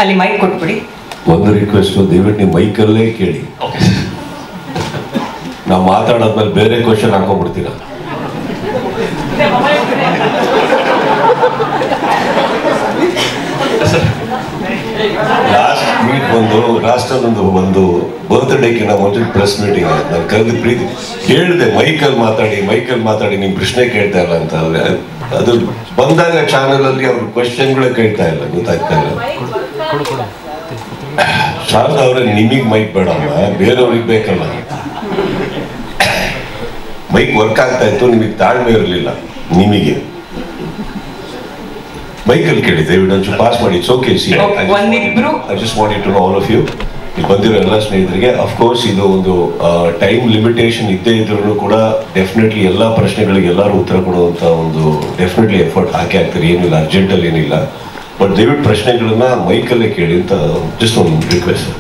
ಅಲ್ಲಿ ಮೈಕ್ ಕೊಟ್ಬಿಡಿ. ಒಂದು ರಿಕ್ವೆಸ್ಟ್, ದಯವಿಟ್ಟು ನೀವು ಮೈಕಲ್ಲೇ ಕೇಳಿ. ನಾವು ಮಾತಾಡೋದ್ಮೇಲೆ ಬೇರೆ ಕ್ವಶನ್ ಹಾಕೊಂಡ್ಬಿಡ್ತೀರಾ. ಲಾಸ್ಟ್ ಮೀಟ್ ಒಂದು ಬರ್ತ್ಡೇಗಿನ ಮುಂಚೆ ಪ್ರೆಸ್ ಮೀಟಿಂಗ್ ಆಯ್ತು. ನಾನು ಕರೆದು ಪ್ರೀತಿ ಹೇಳಿದೆ ಮೈಕಲ್ಲಿ ಮಾತಾಡಿ ನಿಮ್ ಪ್ರಶ್ನೆ ಕೇಳ್ತಾ ಇಲ್ಲ ಅಂತ. ಅದು ಬಂದಾಗ ಚಾನೆಲ್ ಅಲ್ಲಿ ಅವ್ರ ಕ್ವಶನ್ಗಳೇ ಕೇಳ್ತಾ ಇಲ್ಲ, ಗೊತ್ತಾಗ್ತಾ ಇಲ್ಲ. ಶಾರದಾ ಅವ್ರೆ, ನಿಮಗ್ ಮೈಕ್ ಬೇಡಮ್ಮ, ಬೇರೆಯವ್ರಿಗೆ ಬೇಕಲ್ಲ. ಮೈಕ್ ವರ್ಕ್ ಆಗ್ತಾ ಇತ್ತು, ನಿಮಗೆ ತಾಳ್ಮೆ ಇರಲಿಲ್ಲ. ನಿಮಗೆ ಮೈಕಲ್ಲಿ ಕೇಳಿ, ದಯವಿಟ್ಟು ಪಾಸ್ ಮಾಡಿ. It's okay. I just want to know all of you. ಇಲ್ಲಿ ಬಂದಿರೋ ಎಲ್ಲ ಸ್ನೇಹಿತರಿಗೆ, ಅಫ್ಕೋರ್ಸ್ ಇದು ಒಂದು ಟೈಮ್ ಲಿಮಿಟೇಷನ್ ಇದ್ದೇ ಇದ್ರೂ ಕೂಡ ಡೆಫಿನೆಟ್ಲಿ ಎಲ್ಲ ಪ್ರಶ್ನೆಗಳಿಗೆ ಎಲ್ಲರೂ ಉತ್ತರ ಕೊಡುವಂಥ ಒಂದು ಡೆಫಿನೆಟ್ಲಿ ಎಫರ್ಟ್ ಹಾಕಿ ಆಗ್ತಾರೆ. ಏನಿಲ್ಲ, ಅರ್ಜೆಂಟಲ್ಲಿ ಏನಿಲ್ಲ. ಬಟ್ ದಯವಿಟ್ಟು ಪ್ರಶ್ನೆಗಳನ್ನ ಮೈಕಲ್ಲೇ ಕೇಳಿ ಅಂತ ಜಸ್ಟ್ ಒಂದು ರಿಕ್ವೆಸ್ಟ್.